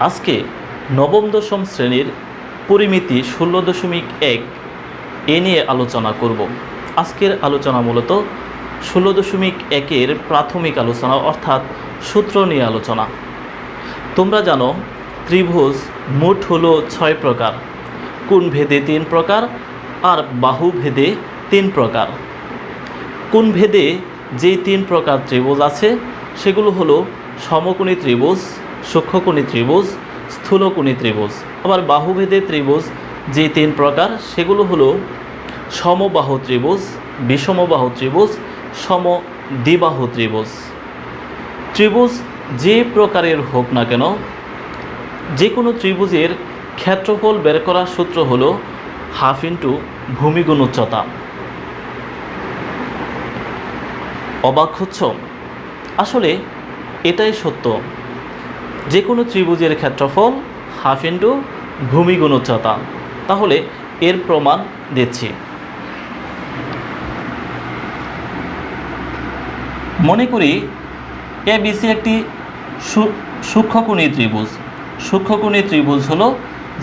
আজকে নবম দশম শ্রেণীর পরিমিতি 16.1 এ নিয়ে আলোচনা করব। আজকের আলোচনা মূলত 16.1-এর প্রাথমিক আলোচনা অর্থাৎ সূত্র নিয়ে আলোচনা। তোমরা জানো ত্রিভুজ মোট হলো 6 প্রকার, কোণ ভেদে 3 প্রকার আর বাহু ভেদে 3 প্রকার। কোণ ভেদে যেই 3 প্রকার ত্রিভুজ আছে সেগুলো হলো সমকোণী ত্রিভুজ, সূক্ষ্মকোণী ত্রিভুজ, স্থূলকোণী ত্রিভুজ। আবার বাহুভেদে ত্রিভুজ যে 3 প্রকার সেগুলো হলো সমবাহু ত্রিভুজ, বিষমবাহু ত্রিভুজ, সমদ্বিবাহু ত্রিভুজ। ত্রিভুজ যে প্রকারের হোক না কেন, যে কোনো ত্রিভুজের ক্ষেত্রফল বের করার সূত্র হলো হাফ ইন্টু ভূমি গুণ উচ্চতা। অবাক হচ্ছ? আসলে এটাই সত্য, যে কোনো ত্রিভুজের ক্ষেত্রফল হাফ ইন্টু ভূমি গুণ উচ্চতা। তাহলে এর প্রমাণ দিচ্ছি। মনে করি এবিসি একটি সূক্ষ্মকোণী ত্রিভুজ। সূক্ষ্মকোণী ত্রিভুজ হলো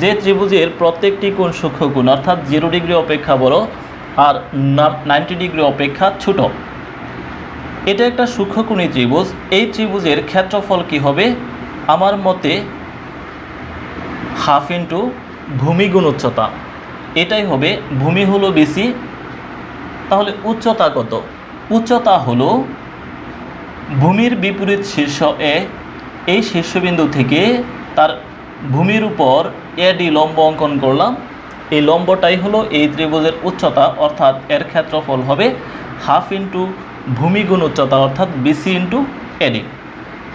যে ত্রিভুজের প্রত্যেকটি কোণ সূক্ষ্মকোণ, অর্থাৎ 0 ডিগ্রি অপেক্ষা বড় আর 90 ডিগ্রি অপেক্ষা ছোট। এটা একটা সূক্ষ্মকোণী ত্রিভুজ। এই ত্রিভুজের ক্ষেত্রফল কি হবে? আমার মতে হাফ ইন্টু ভূমি গুণ উচ্চতা। এটাই হবে। ভূমি হলো বেশি, তাহলে উচ্চতা কত? উচ্চতা হলো ভূমির বিপরীত শীর্ষ এ, এই শীর্ষবিন্দু থেকে তার ভূমির উপর এডি লম্ব অঙ্কন করলাম। এই লম্বটাই হলো এই ত্রিভুজের উচ্চতা, অর্থাৎ এর ক্ষেত্রফল হবে হাফ ইন্টু ভূমি গুণ উচ্চতা, অর্থাৎ বিসি ইন্টু এডি।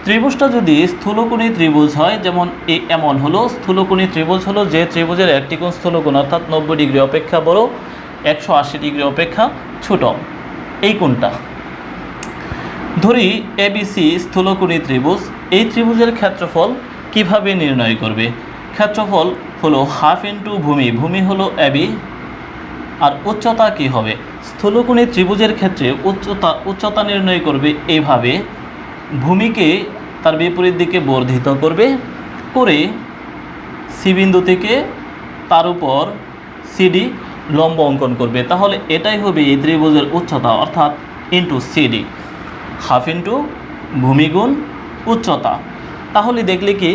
ত্রিভুজটা যদি স্থূলকোণী ত্রিভুজ হয়, যেমন এমন হলো স্থূলকোণী ত্রিভুজ হলো যে ত্রিভুজের একটি কোণ স্থূলকোণ, অর্থাৎ 90 ডিগ্রি অপেক্ষা বড়, 180 ডিগ্রি অপেক্ষা ছোট। এই কোণটা ধরি এবিসি স্থূলকোণী ত্রিভুজ। এই ত্রিভুজের ক্ষেত্রফল কিভাবে নির্ণয় করবে? ক্ষেত্রফল হলো হাফ ইন্টু ভূমি, ভূমি হলো এবি, আর উচ্চতা কি হবে? স্থূলকোণী ত্রিভুজের ক্ষেত্রে উচ্চতা নির্ণয় করবে এইভাবে, ভূমিকে তার বিপরীত দিকে বর্ধিত করবে, করে সি বিন্দু থেকে তার উপর সিডি লম্ব অঙ্কন করবে। তাহলে এটাই হবে এই ত্রিভুজের উচ্চতা, অর্থাৎ ইন্টু সিডি, হাফ ইন্টু ভূমি গুণ উচ্চতা। তাহলে দেখলে কি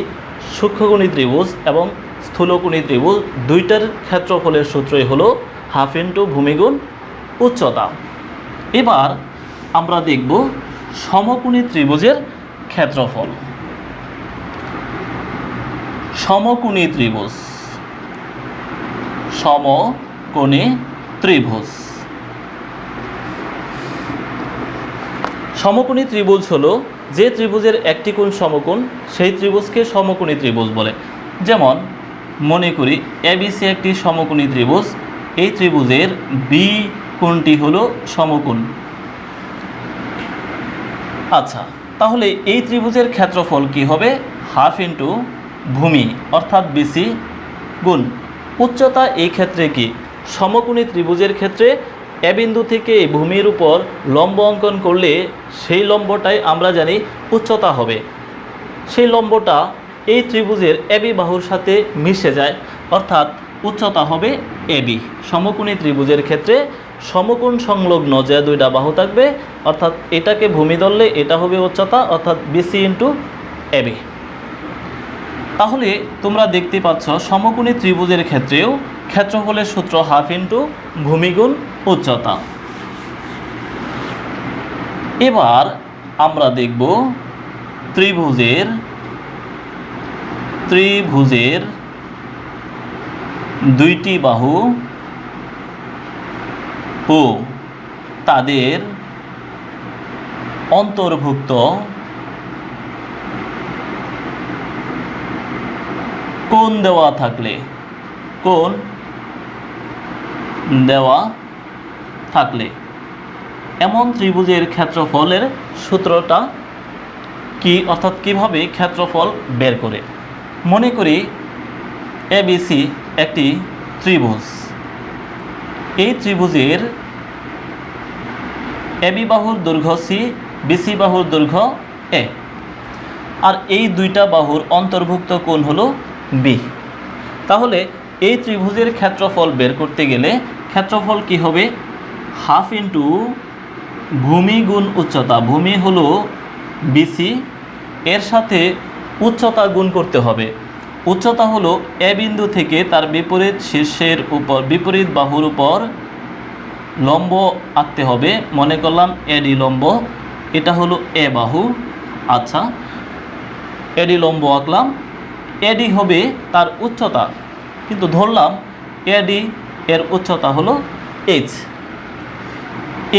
সূক্ষ্মকোণী ত্রিভুজ এবং স্থূলকোণী ত্রিভুজ দুইটার ক্ষেত্রফলের সূত্রই হলো হাফ ইন্টু ভূমি গুণ উচ্চতা। এবার আমরা দেখব সমকোণী ত্রিভুজের ক্ষেত্রফল। সমকোণী ত্রিভুজ, সমকোণী ত্রিভুজ। সমকোণী ত্রিভুজ হলো যে ত্রিভুজের একটি কোণ সমকোণ, সেই ত্রিভুজকে সমকোণী ত্রিভুজ বলে। যেমন মনে করি এবিসি একটি সমকোণী ত্রিভুজ। এই ত্রিভুজের বি কোণটি হলো সমকোণ। আচ্ছা, তাহলে এই ত্রিভুজের ক্ষেত্রফল কি হবে? হাফ ইন্টু ভূমি, অর্থাৎ বিসি গুণ উচ্চতা। এই ক্ষেত্রে কি সমকোণী ত্রিভুজের ক্ষেত্রে এ বিন্দু থেকে ভূমির উপর লম্ব অঙ্কন করলে সেই লম্বটাই আমরা জানি উচ্চতা হবে। সেই লম্বটা এই ত্রিভুজের এবি বাহুর সাথে মিশে যায়, অর্থাৎ উচ্চতা হবে এবি। সমকোণী ত্রিভুজের ক্ষেত্রে সমকোণ সংলগ্ন যে দুইটা বাহু থাকবে, অর্থাৎ এটাকে ভূমি ধরলে এটা হবে উচ্চতা, অর্থাৎ বিসি ইন্টু এবি। তাহলে তোমরা দেখতে পাচ্ছ সমকোণী ত্রিভুজের ক্ষেত্রেও ক্ষেত্রফলের সূত্র হাফ ইন্টু ভূমি গুণ উচ্চতা। এবার আমরা দেখব ত্রিভুজের দুইটি বাহু ও তাদের অন্তর্ভুক্ত কোণ দেওয়া থাকলে, কোণ দেওয়া থাকলে এমন ত্রিভুজের ক্ষেত্রফলের সূত্রটা কি, অর্থাৎ কিভাবে ক্ষেত্রফল বের করে। মনে করি এবিসি একটি ত্রিভুজ। এই ত্রিভুজের এবি বাহুর দৈর্ঘ্য সি, বিসি বাহুর দৈর্ঘ্য এ। আর এই দুইটা বাহুর অন্তর্ভুক্ত কোণ হলো বি। তাহলে এই ত্রিভুজের ক্ষেত্রফল বের করতে গেলে ক্ষেত্রফল কি হবে? হাফ ইন্টু ভূমি গুণ উচ্চতা। ভূমি হলো বিসি, এর সাথে উচ্চতা গুণ করতে হবে। উচ্চতা হলো এ বিন্দু থেকে তার বিপরীত শীর্ষের উপর, বিপরীত বাহুর উপর লম্ব আঁকতে হবে। মনে করলাম এডি লম্ব, এটা হলো এ বাহু। আচ্ছা, এডি লম্ব আঁকলাম, এডি হবে তার উচ্চতা, কিন্তু ধরলাম এডি এর উচ্চতা হলো এইচ।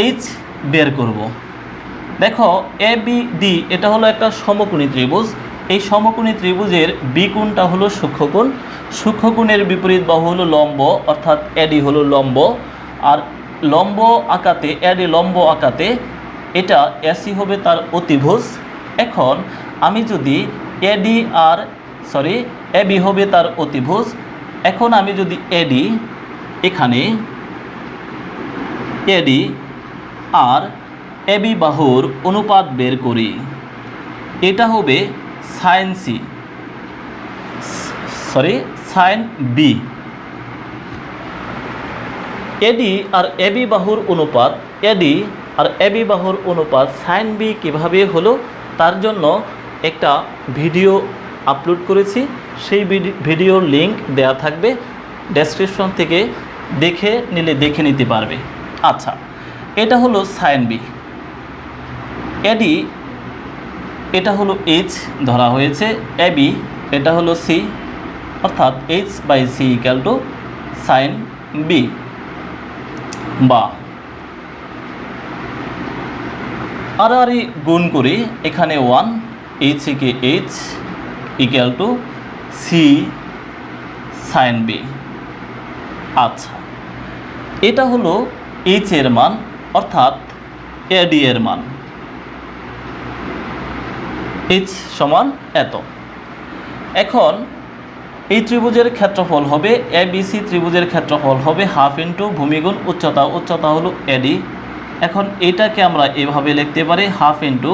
এইচ বের করব। দেখো এ বি ডি এটা হলো একটা সমকোণী ত্রিভুজ। এই সমকোণী ত্রিভুজের বি কোণটা হলো সূক্ষ্মকোণ। সূক্ষ্মকোণের বিপরীত বাহু হলো লম্ব, অর্থাৎ এডি হলো লম্ব। আর লম্ব আঁকাতে, এডি লম্ব আঁকাতে এটা এসি হবে তার অতিভুজ। এখন আমি যদি এডি আর এবি হবে তার অতিভুজ। এখন আমি যদি এডি, এখানে এডি আর এবি বাহুর অনুপাত বের করি, এটা হবে সাইন সি, সাইন বি। এডি আর এবি বাহুর অনুপাত, এডি আর এবি বাহুর অনুপাত সাইন বি কীভাবে হলো তার জন্য একটা ভিডিও আপলোড করেছি। সেই ভিডিওর লিংক দেয়া থাকবে, ডেসক্রিপশন থেকে দেখে নিতে পারবে। আচ্ছা, এটা হলো সাইন বি। এডি এটা হলো এইচ ধরা হয়েছে, এবি এটা হলো সি, অর্থাৎ h by c equal to sine b. বা আর গুণ করি, এখানে 1, এইচ কে h equal to c sine b. আচ্ছা, এটা হলো এইচ এর মান, অর্থাৎ এডি এর মান। এইচ সমান এত। এখন এই ত্রিভুজের ক্ষেত্রফল হবে, এ বি সি ত্রিভুজের ক্ষেত্রফল হবে হাফ ইন্টু ভূমি গুণ উচ্চতা। উচ্চতা হলো এডি। এখন এটাকে আমরা এভাবে লিখতে পারি, হাফ ইন্টু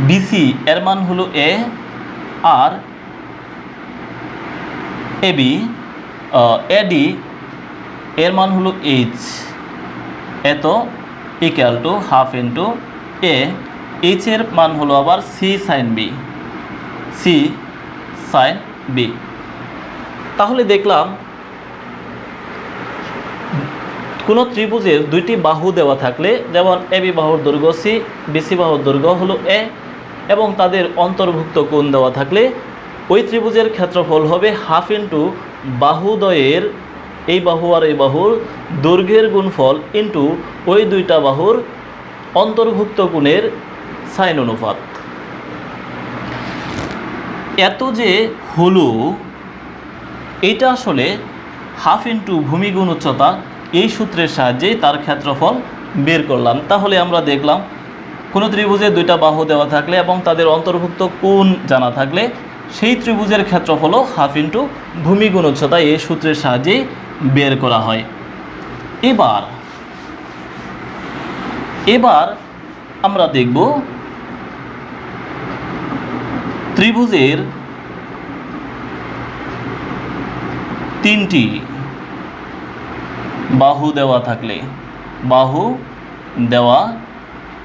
বিসি এর মান হলো এ, আর এবি এডি এর মান হলো এইচ, এত equal to half into a, h এর মান হলো আবার c sine b, c sine b. তাহলে দেখলাম কোনো ত্রিভুজের দুইটি বাহু দেওয়া থাকলে, যেমন এবি বাহুর দৈর্ঘ্য সি, বিসি বাহুর দৈর্ঘ্য হলো এ, এবং তাদের অন্তর্ভুক্ত কোণ দেওয়া থাকলে ওই ত্রিভুজের ক্ষেত্রফল হবে হাফ ইন্টু বাহুদ্বয়ের, এই বাহু আর এই বাহুর দৈর্ঘ্যের গুণফল ইন্টু ওই দুইটা বাহুর অন্তর্ভুক্ত কোণের সাইন অনুপাত। এত যে হলো, এটা আসলে হাফ ইন্টু ভূমি গুণ উচ্চতা, এই সূত্রের সাহায্যে তার ক্ষেত্রফল বের করলাম। তাহলে আমরা দেখলাম কোনো ত্রিভুজে দুইটা বাহু দেওয়া থাকলে এবং তাদের অন্তর্ভুক্ত কোণ জানা থাকলে সেই ত্রিভুজের ক্ষেত্রফলও হাফ ইন্টু ভূমি গুণ উচ্চতা, এই সূত্রের সাহায্যে বের করা হয়। এবার আমরা দেখব ত্রিভুজের তিনটি বাহু দেওয়া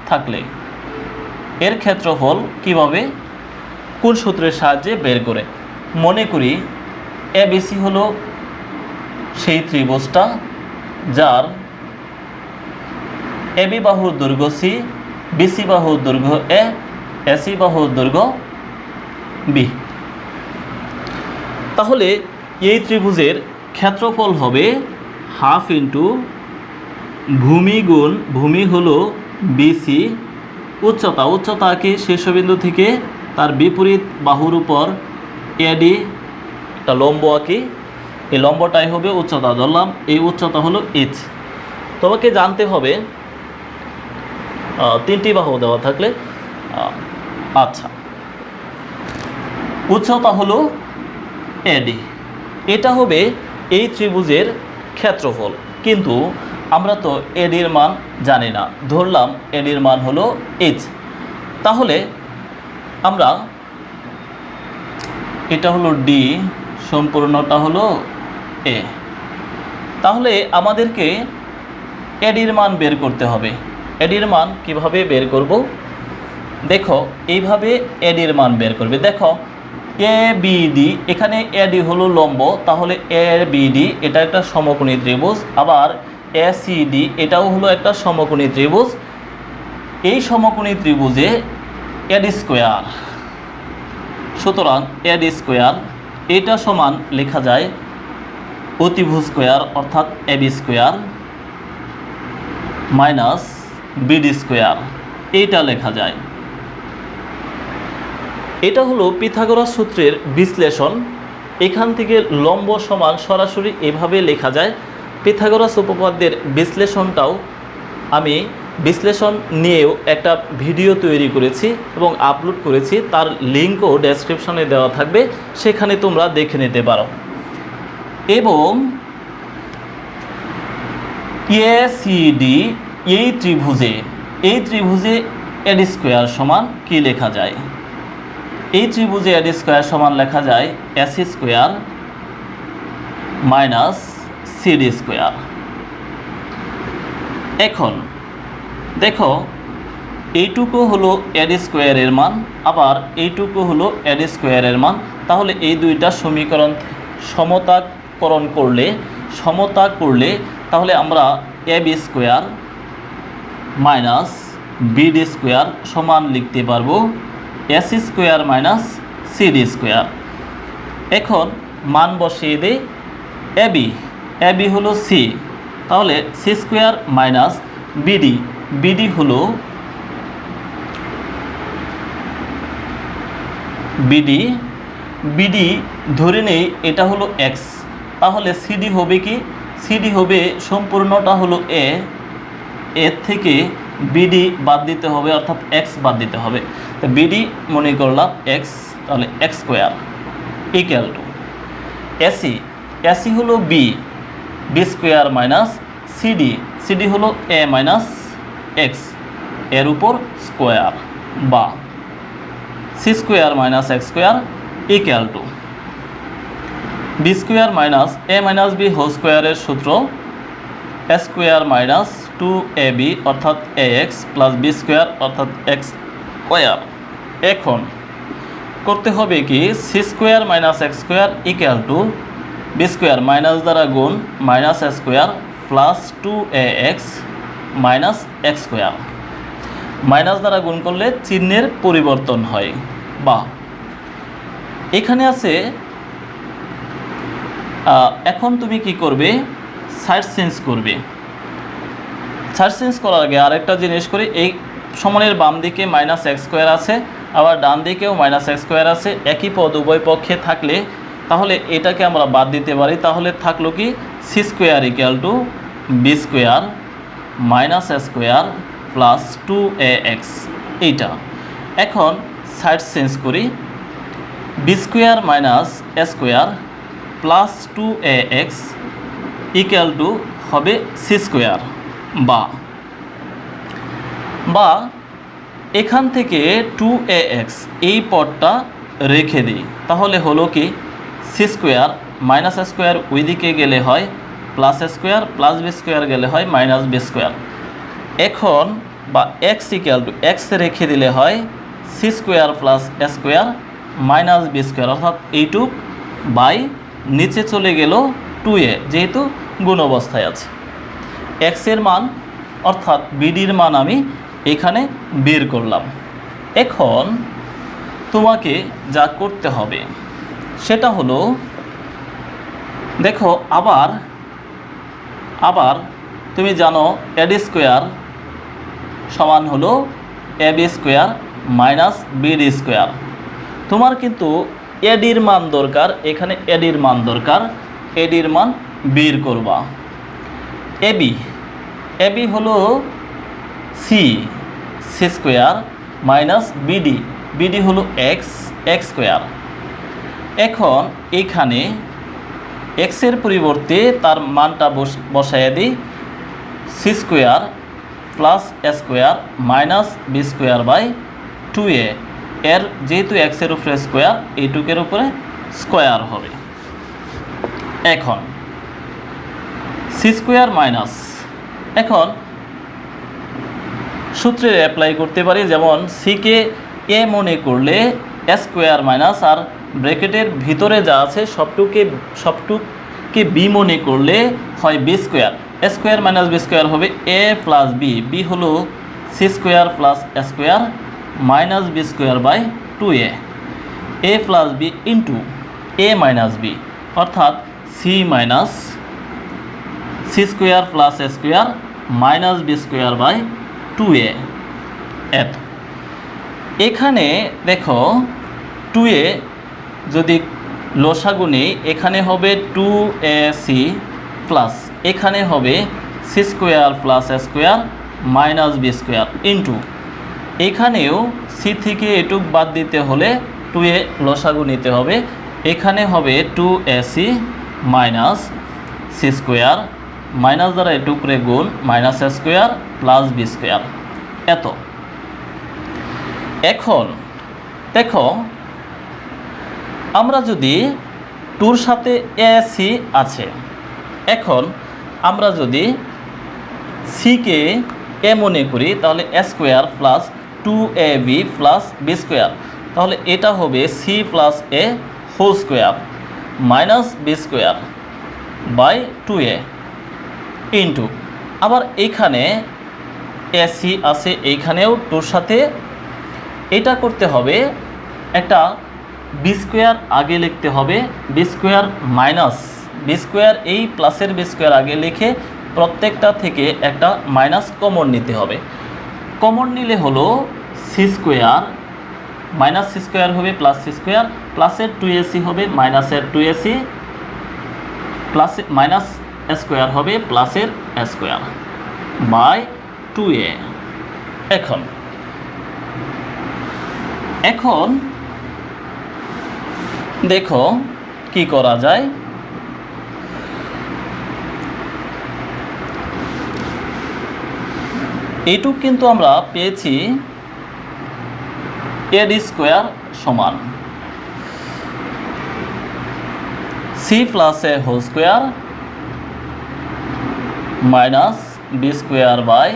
থাকলে এর ক্ষেত্রফল কিভাবে, কোন সূত্রের সাহায্যে বের করে। মনে করি এবিসি হলো সেই ত্রিভুজটা যার এবি বাহুর দৈর্ঘ্য সি, বিসি বাহুর দৈর্ঘ্য এ, এসি বাহুর দৈর্ঘ্য বি। তাহলে এই ত্রিভুজের ক্ষেত্রফল হবে হাফ ইন্টু ভূমি গুণ, ভূমি হলো বিসি, উচ্চতা কি শীর্ষবিন্দু থেকে তার বিপরীত বাহুর উপর এডি একটা লম্ব আঁকি, এই লম্বটাই হবে উচ্চতা, ধরলাম এই উচ্চতা হলো এইচ। তোমাকে জানতে হবে তিনটি বাহু দেওয়া থাকলে, আচ্ছা, উচ্চতা হলো এডি, এটা হবে এই ত্রিভুজের ক্ষেত্রফল। কিন্তু আমরা তো এডির মান জানি না, ধরলাম এডির মান হলো এইচ। তাহলে আমরা এটা হলো ডি, সম্পূর্ণটা হলো এ। তাহলে আমাদেরকে এডির মান বের করতে হবে। এডির মান কিভাবে বের করব? দেখো এইভাবে এডির মান বের করবে। দেখো এ বি ডি, এখানে এডি হলো লম্ব, তাহলে এ বি ডি এটা একটা সমকোণী ত্রিভুজ। আবার এ সি ডি এটাও হলো একটা সমকোণী ত্রিভুজ। এই সমকোণী ত্রিভুজে এডি স্কোয়ার, সুতরাং এডি স্কোয়ার এটা সমান লেখা যায় অতিভুজ স্কোয়ার অর্থাৎ AB square minus BD square, এইটা লেখা যায়। এটা হলো পিথাগোরাস সূত্রের বিশ্লেষণ। এখান থেকে লম্ব সমান সরাসরি এভাবে লেখা যায়। পিথাগোরাস উপপাদ্যের বিশ্লেষণটাও আমি বিশ্লেষণ নিয়েও একটা ভিডিও তৈরি করেছি এবং আপলোড করেছি, তার লিঙ্কও ডেসক্রিপশনে দেওয়া থাকবে, সেখানে তোমরা দেখে নিতে পারো। এবং এসিডি এই ত্রিভুজে এডি স্কোয়ার সমান কি লেখা যায়? এই ত্রিভুজে এডি স্কোয়ার সমান লেখা যায় AC square minus CD square. এখন দেখো এইটুকু হলো এডি স্কোয়ারের মান, আবার এইটুকু হলো এডি স্কোয়ারের মান। তাহলে এই দুইটা সমীকরণ সমতাকরণ করলে তাহলে আমরা AB square minus BD square সমান লিখতে পারবো AC square minus CD square. এখন মান বসিয়ে দিই। এবি হলো সি, তাহলে সি স্কোয়ার মাইনাস বিডি হলো বিডি ধরে নেই এটা হলো এক্স, তাহলে সিডি হবে কি? সিডি হবে সম্পূর্ণটা হলো এর থেকে বিডি বাদ দিতে হবে, অর্থাৎ এক্স বাদ দিতে হবে। তো বিডি মনে করলাম এক্স, তাহলে x square equal to AC হলো বি স্কোয়ার মাইনাস সিডি হলো এ মাইনাস এক্স এর উপর স্কোয়ার, বা c square minus x square equal to b square minus a minus b whole স্কোয়ারের সূত্র এ স্কোয়ার মাইনাস 2ab অর্থাৎ ax plus B square অর্থাৎ x square. এখন করতে হবে কি? C square minus x square equal to b square minus দ্বারা গুণ minus a square plus 2ax minus x square. Minus দ্বারা গুণ করলে চিহ্নের পরিবর্তন হয়। বা এখানে আছে, এখন তুমি কি করবে? সাইড চেঞ্জ করবে। সাইড চেঞ্জ করার আগে আরেকটা জিনিস করি, এই সমানের বাম দিকে মাইনাস এক্স স্কোয়ার আছে, আবার ডান দিকেও মাইনাস এক্স স্কোয়ার আছে। একই পদ উভয় পক্ষে থাকলে তাহলে এটাকে আমরা বাদ দিতে পারি। তাহলে থাকলো কি? C square equal to b square minus a square plus 2ax, এইটা। এখন সাইড চেঞ্জ করি, b square minus a square plus 2ax equal to হবে সি স্কোয়ার। বা এখান থেকে 2ax এই পদটা রেখে দিই, তাহলে হলো কি? C square minus a square ওই দিকে গেলে হয় প্লাস এ স্কোয়ার, প্লাস বি স্কোয়ার গেলে হয় মাইনাস বি স্কোয়ার। এখন বা এক্স ইকুয়াল টু এক্স রেখে দিলে হয় সি স্কোয়ার প্লাস এ স্কোয়ার মাইনাস বি স্কোয়ার, অর্থাৎ এইটুক বাই নিচে চলে গেল 2a, যেহেতু গুণ অবস্থায় আছে। এক্সের মান অর্থাৎ বিডির মান আমি এখানে বের করলাম। এখন তোমাকে যা করতে হবে সেটা হলো, দেখো আবার তুমি জানো এডি স্কোয়ার সমান হলো AB square minus BD square. তোমার কিন্তু এডির মান দরকার, এখানে এডির মান দরকার, এডির মান বের করবা। এবি হলো সি স্কোয়ার মাইনাস বিডি হলো এক্স স্কোয়ার। এখন এখানে এক্সের পরিবর্তে তার মানটা বসায় দিই, c square plus A square minus B square by 2a এর যেহেতু এক্সের উপরে স্কোয়ার, এইটুকের উপরে স্কোয়ার হবে। এখন সি স্কোয়ার মাইনাস, এখন সূত্রে অ্যাপ্লাই করতে পারি, যেমন সিকে এ মনে করলে এ স্কোয়ার মাইনাস, আর ব্র্যাকেটের ভিতরে যা আছে সবটুককে বি মনে করলে হয় বি স্কোয়ার। এ স্কোয়ার মাইনাস বি স্কোয়ার হবে এ প্লাস বি, বি হলো C square plus A square minus B square by 2a, A plus B into A minus B, অর্থাৎ C minus C square plus A square minus B square by 2a। এত এখানে দেখো 2a যদি লসাগু নেই, এখানে হবে 2ac প্লাস এখানে হবে সি স্কোয়ার প্লাস এ square minus B square into এখানেও সি থেকে এটুক বাদ দিতে হলে 2a লসাগু নিতে হবে, এখানে হবে 2ac minus C square minus দ্বারা এটুকরে গুণ minus a square plus B square. এত এখন দেখো আমরা যদি 2-র সাথে ac আছে, এখন আমরা যদি সিকে এ মনে করি তাহলে এ square plus 2ab plus B square, তাহলে এটা হবে C plus A whole square minus B square by 2a into আবার এখানে এসি আছে, এইখানেও 2-র সাথে এটা করতে হবে, একটা বি স্কোয়ার আগে লিখতে হবে, b square minus B square, এই প্লাসের বি স্কোয়ার আগে লিখে প্রত্যেকটা থেকে একটা মাইনাস কমন নিতে হবে। কমন নিলে হলো C square minus C square হবে প্লাস সি স্কোয়ার, প্লাসের 2ac হবে মাইনাসের 2ac, প্লাস মাইনাস স্কোয়ার হবে প্লাসের স্কোয়ার বাই 2a। এখন দেখো কি করা যায়। এইটুক কিন্তু আমরা পেয়েছি এ ডি স্কোয়ার সমান C plus A whole square minus B square by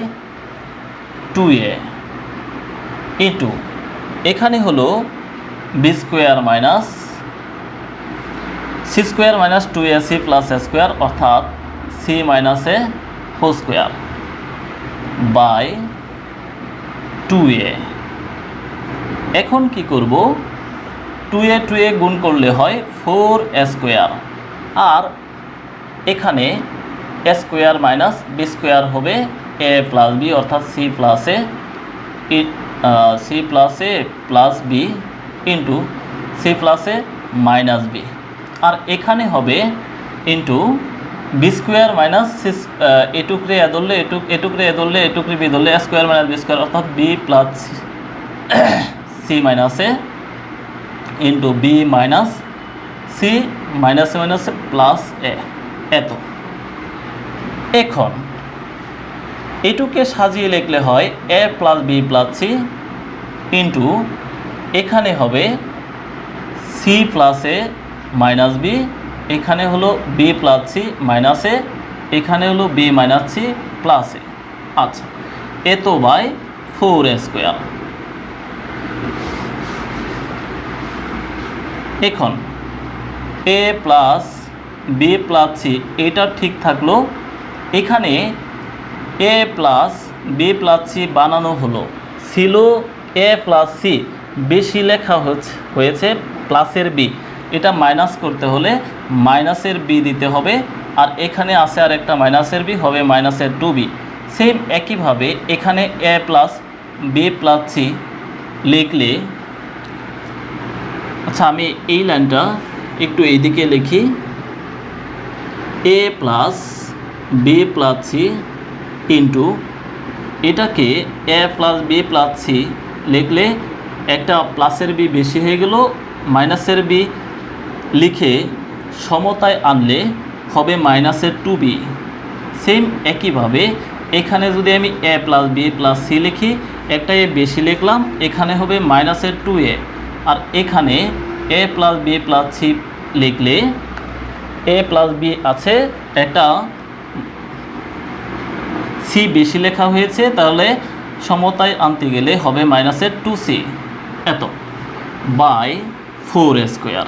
2a into এখানে হলো B square minus C square minus 2ac plus এ স্কোয়ার, অর্থাৎ C minus A whole square by 2a। এখন কি করব, 2a গুণ করলে হয় 4a স্কোয়ার, আর এখানে A square minus B square হবে এ প্লাস বি, অর্থাৎ C plus A plus B into C plus A minus B, আর এখানে হবে ইন্টু বি স্কোয়ার মাইনাস এটুকরে এ ধরলে এটুকরে এ ধরলে এটুকরে বি ধরলে স্কোয়ার মাইনাস বি স্কোয়ার, অর্থাৎ B plus C minus A into B minus C minus A plus A. এত এখন এটুকে সাজিয়ে লিখলে হয় A plus B plus C into এখানে হবে C plus A minus B, এখানে হলো বি প্লাস সি মাইনাস এ, এখানে হলো বি মাইনাস সি প্লাস এ। আচ্ছা, এত বাই 4a স্কোয়ার। এখন এ প্লাস বি প্লাস সি এটা ঠিক থাকলো, এখানে A plus B plus C বানানো হলো, ছিল এ প্লাস সি, বেশি লেখা হয়েছে প্লাসের বি, এটা মাইনাস করতে হলে মাইনাসের বি দিতে হবে, আর এখানে আছে আর একটা মাইনাসের বি, হবে মাইনাসের 2b। সেম একইভাবে এখানে A plus B plus C লিখলে, আচ্ছা আমি এই লাইনটা একটু এইদিকে লিখি, A plus B plus C into এটাকে A plus B plus C লিখলে একটা প্লাসের বি বেশি হয়ে গেল, মাইনাসের বি লিখে সমতায় আনলে হবে মাইনাসের 2b। সেম একইভাবে এখানে যদি আমি এ প্লাস বি প্লাস সি লিখি, একটা এ বেশি লিখলাম, এখানে হবে মাইনাসের 2a, আর এখানে a plus B plus C লিখলে a প্লাস বি আছে, একটা সি বেশি লেখা হয়েছে, তাহলে সমতায় আনতে গেলে হবে মাইনাসের 2c এত বাই 4a²।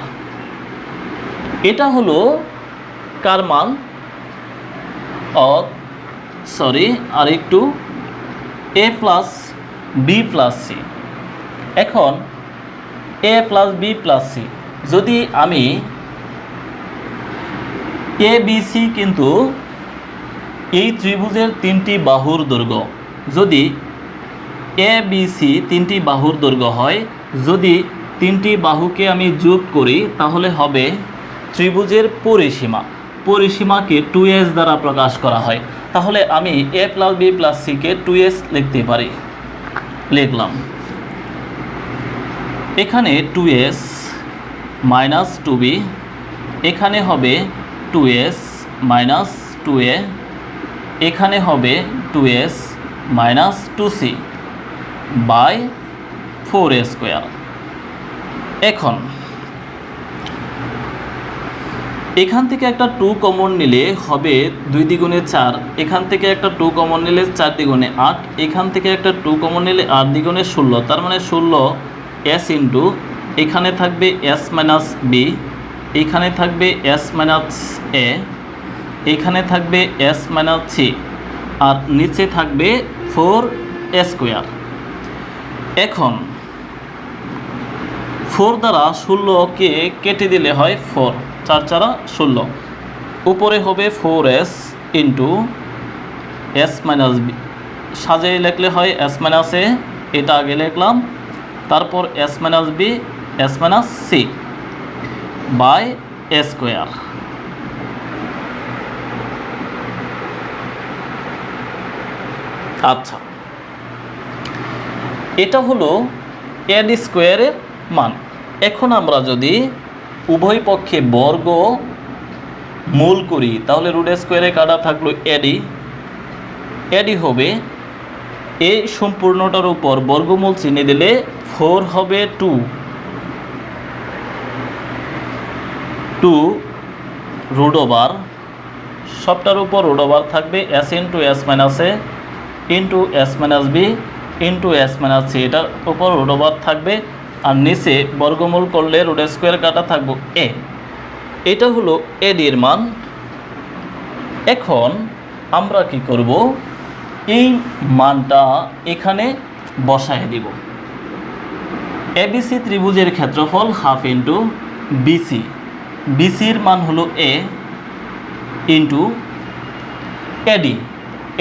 এটা হলো কার মান, আর একটু a plus B plus c. এখন a plus B plus c, যদি আমি এ বি সি কিন্তু এই ত্রিভুজের তিনটি বাহুর দৈর্ঘ্য, যদি এ বি সি তিনটি বাহুর দৈর্ঘ্য হয়, যদি তিনটি বাহুকে আমি যোগ করি তাহলে হবে ত্রিভুজের পরিসীমা। পরিসীমাকে 2s দ্বারা প্রকাশ করা হয়, তাহলে আমি a প্লাস বি প্লাস সিকে 2s লিখতে পারি। লিখলাম, এখানে 2s মাইনাস 2b, এখানে হবে 2s মাইনাস 2a, এখানে হবে 2s minus 2c by 4a²। এখন এখান থেকে একটা 2 কমন নিলে হবে 2 দ্বিগুণে 4, এখান থেকে একটা 2 কমন নিলে 4 দ্বিগুণে 8, এখান থেকে একটা 2 কমন নিলে 8 দ্বিগুণে 16, তার মানে 16s ইন্টু এখানে থাকবে s মাইনাস বি, এখানে থাকবে s মাইনাস এ, এখানে থাকবে s মাইনাস সি, আর নিচে থাকবে 4a²। এখন 4 দ্বারা 16কে কেটে দিলে হয় 4, 4 4 16, উপরে হবে 4s into s minus B, সাজিয়ে লিখলে হয় s মাইনাস এ, এটা আগে লিখলাম, তারপর s minus b s minus C by a²। আচ্ছা, এটা হলো a² মান। এখন আমরা যদি উভয় পক্ষে বর্গ মূল করি তাহলে √² কাটা থাকলো এডি হবে এই সম্পূর্ণটার উপর বর্গমূল চিহ্ন দিলে 4 হবে 2 √, সবটার উপর √, থাকবে s into s minus A into s minus B into s minus C, এটার উপর √, থাকবে, আর নিচে বর্গমূল করলে √² কাটা থাকবো এ। এটা হলো এডির মান। এখন আমরা কি করব, এই মানটা এখানে বসায় দিব। এবিসি ত্রিভুজের ক্ষেত্রফল হাফ ইন্টু বিসি, বিসির মান হলো এ ইন্টু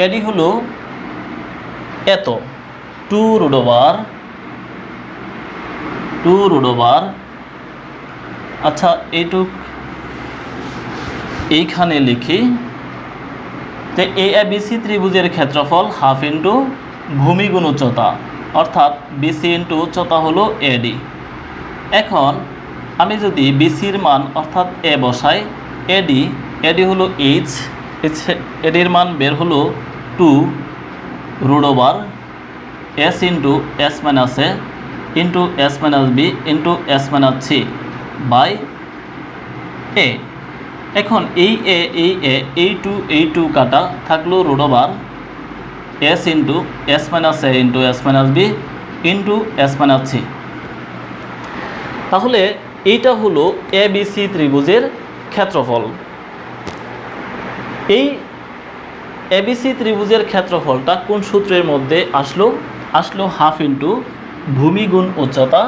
এডি হলো এত 2 √, আচ্ছা এইটুক এইখানে লিখি যে এবিসি ত্রিভুজের ক্ষেত্রফল হাফ ইন্টু ভূমি গুণ উচ্চতা, অর্থাৎ বিসি ইন্টু উচ্চতা হলো এডি। এখন আমি যদি বিসির মান অর্থাৎ এ বসাই, এডি হলো এইচ, এডির মান বের হলো 2 √, s into s minus A into s minus B into s minus C by A. এখন এই 2 কাটা থাকলো √, s into s minus A into s minus B into s minus C. তাহলে এইটা হলো এবিসি ত্রিভুজের ক্ষেত্রফল। এই এবিসি ত্রিভুজের ক্ষেত্রফলটা কোন সূত্রের মধ্যে আসলো হাফ ইন্টু ভূমি গুণ উচ্চতা,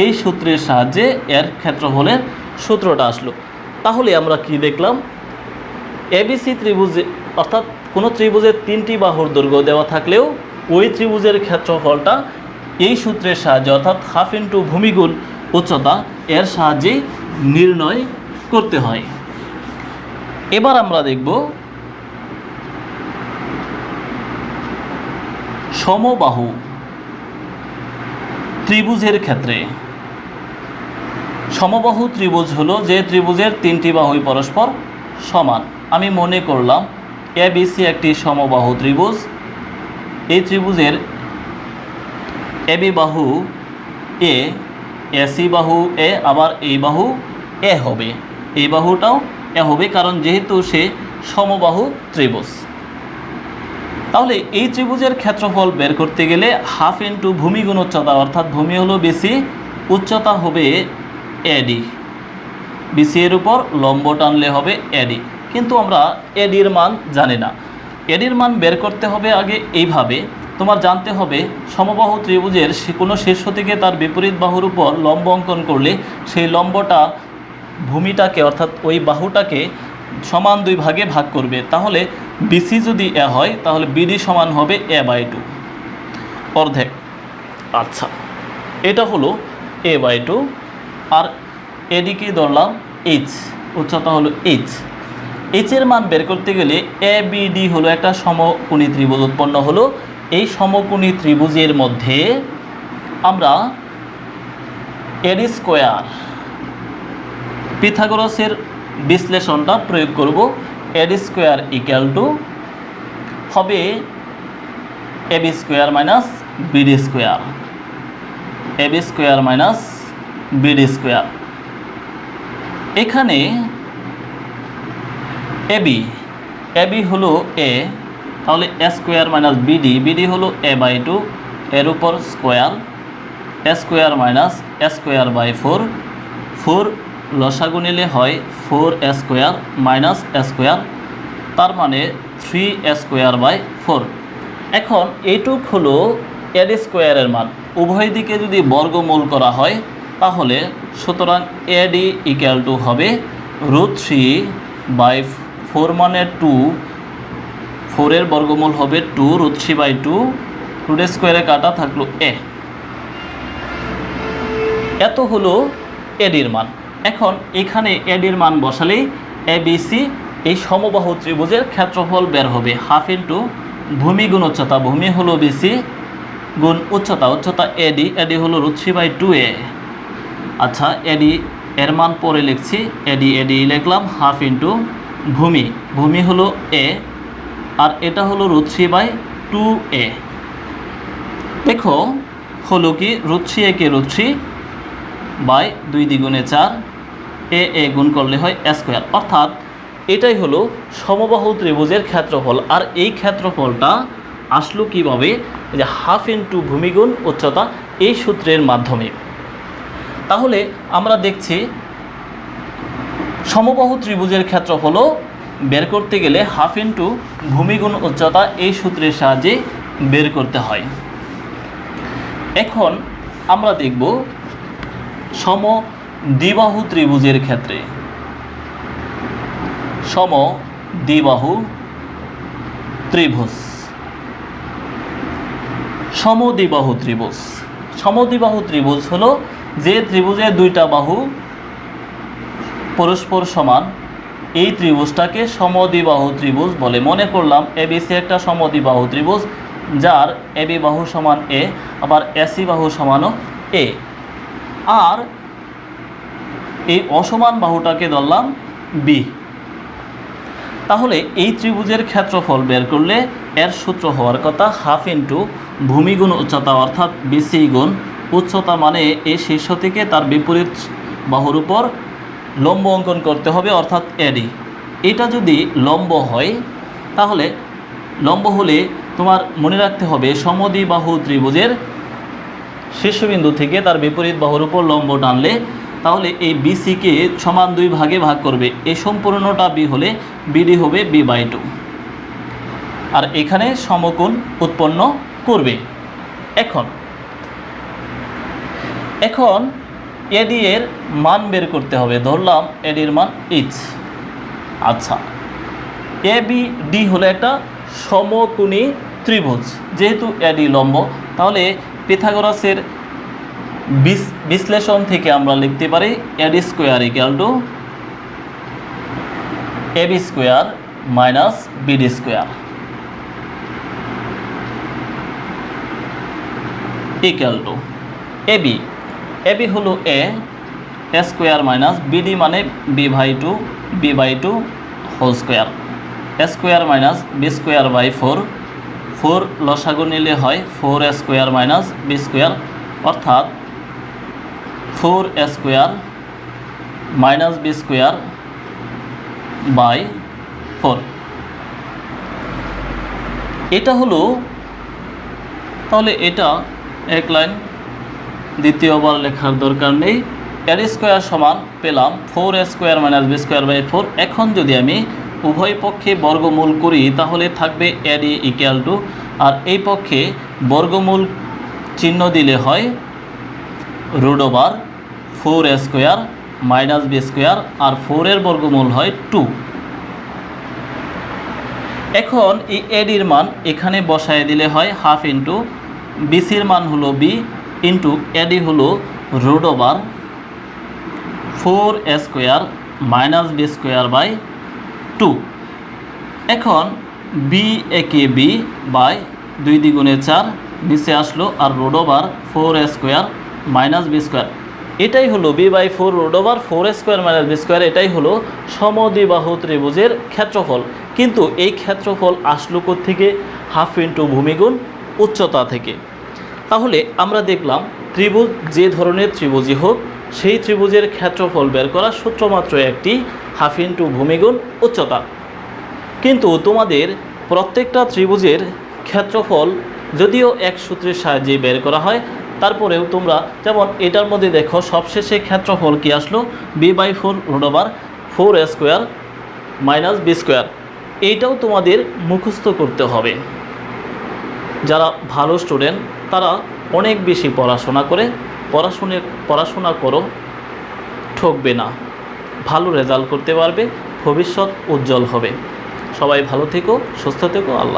এই সূত্রের সাহায্যে এর ক্ষেত্রফলের সূত্রটা আসলো। তাহলে আমরা কি দেখলাম, এবিসি ত্রিভুজে অর্থাৎ কোনো ত্রিভুজের 3টি বাহুর দৈর্ঘ্য দেওয়া থাকলেও ওই ত্রিভুজের ক্ষেত্রফলটা এই সূত্রের সাহায্যে অর্থাৎ হাফ ইন্টু ভূমি গুণ উচ্চতা এর সাহায্যে নির্ণয় করতে হয়। এবার আমরা দেখব সমবাহু ত্রিভুজের ক্ষেত্রে। সমবাহু ত্রিভুজ হলো যে ত্রিভুজের 3টি বাহুই পরস্পর সমান। আমি মনে করলাম এবিসি একটি সমবাহু ত্রিভুজ। এই ত্রিভুজের এবি বাহু এ, এসি বাহু এ, আবার এই বাহু এ হবে, এই বাহুটাও এ হবে, কারণ যেহেতু সে সমবাহু ত্রিভুজ। তাহলে এই ত্রিভুজের ক্ষেত্রফল বের করতে গেলে হাফ ইন্টু ভূমি গুণ উচ্চতা, অর্থাৎ ভূমি হলো বেশি, উচ্চতা হবে এডি, বিসি এর উপর লম্ব টানলে হবে এডি। কিন্তু আমরা এডির মান জানি না। এডির মান বের করতে হবে আগে এইভাবে, তোমার জানতে হবে সমবাহু ত্রিভুজের কোনো শীর্ষ থেকে তার বিপরীত বাহুর উপর লম্ব অঙ্কন করলে সেই লম্বটা ভূমিটাকে অর্থাৎ ওই বাহুটাকে সমান দুই ভাগে ভাগ করবে। তাহলে বিসি যদি এ হয় তাহলে বিডি সমান হবে a/2, অর্ধেক। আচ্ছা, এটা হলো a/2, আর এদিকে ধরলাম এইচ, উচ্চতা হলো এইচ। এইচের মান বের করতে গেলে এ বি ডি হলো একটা সমকোণী ত্রিভুজ উৎপন্ন হলো। এই সমকোণী ত্রিভুজের মধ্যে আমরা এডি স্কোয়ার পিথাগোরাসের বিশ্লেষণটা প্রয়োগ করব। এডি স্কোয়ার ইকুয়াল টু হবে AB square minus BD square, AB square minus BD square. এখানে এবি, এবি হলো এ, তাহলে এ স্কোয়ার মাইনাস বিডি, বিডি হলো a/2, এর উপর square, A square minus a square by 4, 4 লসাগু নিলে হয় 4a square minus a square, তার মানে 3a স্কোয়ার বাই 4। এখন এইটুক হলো এডি স্কোয়ারের মান। উভয় দিকে যদি বর্গমূল করা হয় তাহলে সুতরাং এডি ইকুয়াল টু হবে √3/4, মানে 2, 4-এর বর্গমূল হবে 2, √3/2, রুট স্কোয়ারে কাটা থাকলো এ। এত হলো এডির মান। এখন এখানে এডির মান বসালেই এবিসি এই সমবাহু ত্রিভুজের ক্ষেত্রফল বের হবে। হাফ ইন্টু ভূমি গুণ উচ্চতা, ভূমি হলো বিসি গুণ উচ্চতা, উচ্চতা এডি, এডি হলো √3/2a। আচ্ছা, এডি এর মান পরে লিখছি, এডি এডি লিখলাম, হাফ ইন্টু ভূমি, ভূমি হলো এ, আর এটা হলো √3/2a। দেখো হলো কি, √3a কে √3 বাই 2 দ্বিগুণে 4, এ গুণ করলে হয় এ স্কোয়ার। অর্থাৎ এটাই হলো সমবাহু ত্রিভুজের ক্ষেত্রফল। আর এই ক্ষেত্রফলটা আসলো কীভাবে, যে হাফ ইন্টু ভূমি গুণ উচ্চতা, এই সূত্রের মাধ্যমে। তাহলে আমরা দেখছি সমবাহু ত্রিভুজের ক্ষেত্রফলও বের করতে গেলে হাফ ইন্টু ভূমি গুণ উচ্চতা এই সূত্রের সাহায্যে বের করতে হয়। এখন আমরা দেখব সমদ্বিবাহু ত্রিভুজের ক্ষেত্রে। সমদ্বিবাহু ত্রিভুজ, সমদ্বিবাহু ত্রিভুজ, সমদ্বিবাহু ত্রিভুজ হলো যে ত্রিভুজের দুইটা বাহু পরস্পর সমান, এই ত্রিভুজটাকে সমদ্বিবাহু ত্রিভুজ বলে। মনে করলাম এবিসি একটা সমদ্বিবাহু ত্রিভুজ, যার এবি বাহু সমান এ, আবার এসি বাহু সমানও এ, আর এই অসমান বাহুটাকে ধরলাম বি। তাহলে এই ত্রিভুজের ক্ষেত্রফল বের করলে এর সূত্র হওয়ার কথা হাফ ইন্টু ভূমি গুণ উচ্চতা, অর্থাৎ বিসি গুণ উচ্চতা, মানে এই শীর্ষ থেকে তার বিপরীত বাহুর উপর লম্ব অঙ্কন করতে হবে, অর্থাৎ এডি। এটা যদি লম্ব হয় তাহলে লম্ব হলে তোমার মনে রাখতে হবে সমদ্বিবাহু ত্রিভুজের শীর্ষবিন্দু থেকে তার বিপরীত বাহুর উপর লম্ব টানলে তাহলে এই বিসিকে সমান দুই ভাগে ভাগ করবে। এই সম্পূর্ণটা বি হলে বিডি হবে b/2, আর এখানে সমকোণ উৎপন্ন করবে। এখন এডি এর মান বের করতে হবে। ধরলাম এডির মান এইচ। আচ্ছা, এ বি ডি হলো একটা সমকোণী ত্রিভুজ, যেহেতু এডি লম্ব, তাহলে পিথাগোরাসের বিশ্লেষণ থেকে আমরা লিখতে পারি AD square equal to AB square minus BD square equal to AB, AB হলো এ স্কোয়ার মাইনাস বিডি মানে b/2 whole square, square minus B square by 4, 4 লসাগু নিলে হয় 4a square minus B square, অর্থাৎ 4a square minus B square by 4। এটা হলো, তাহলে এটা এক লাইন, দ্বিতীয়বার লেখার দরকার নেই। এর স্কোয়ার সমান পেলাম 4a square minus B square by 4। এখন যদি আমি উভয় পক্ষে বর্গমূল করি তাহলে থাকবে এডি ইকুয়াল টু, আর এই পক্ষে বর্গমূল চিহ্ন দিলে হয় root over 4a square minus B square, আর 4 বর্গমূল হয় 2। এখন এই এডির মান এখানে বসায় দিলে হয় হাফ ইন্টু বিসির মান হলো বি ইন্টু এডি হলো root over 4a square minus B square by 2। এখন বি একে বি বাই 2 দ্বিগুণে 4 নিচে আসলো, আর root over 4a square minus B square, এটাই হলো B by 4 root over 4a square minus B square. এটাই হলো সমদ্বিবাহু ত্রিভুজের ক্ষেত্রফল। কিন্তু এই ক্ষেত্রফল আসলো থেকে হাফ ইন্টু ভূমিগুণ উচ্চতা থেকে। তাহলে আমরা দেখলাম ত্রিভুজ যে ধরনের ত্রিভুজই হোক, সেই ত্রিভুজের ক্ষেত্রফল বের করার সূত্র মাত্র একটি, হাফ ইন্টু ভূমিগুণ উচ্চতা। কিন্তু তোমাদের প্রত্যেকটা ত্রিভুজের ক্ষেত্রফল যদিও এক সূত্রের সাহায্যে বের করা হয়, তারপরেও তোমরা যেমন এটার মধ্যে দেখো সবশেষে ক্ষেত্রফল কি আসলো, b by 4 root over 4a square minus B square. এইটাও তোমাদের মুখস্থ করতে হবে। যারা ভালো স্টুডেন্ট তারা অনেক বেশি পড়াশোনা করে, পড়াশোনা করো, ঠকবে না, ভালো রেজাল্ট করতে পারবে, ভবিষ্যৎ উজ্জ্বল হবে। সবাই ভালো থেকো, সুস্থ থেকো। আল্লাহ।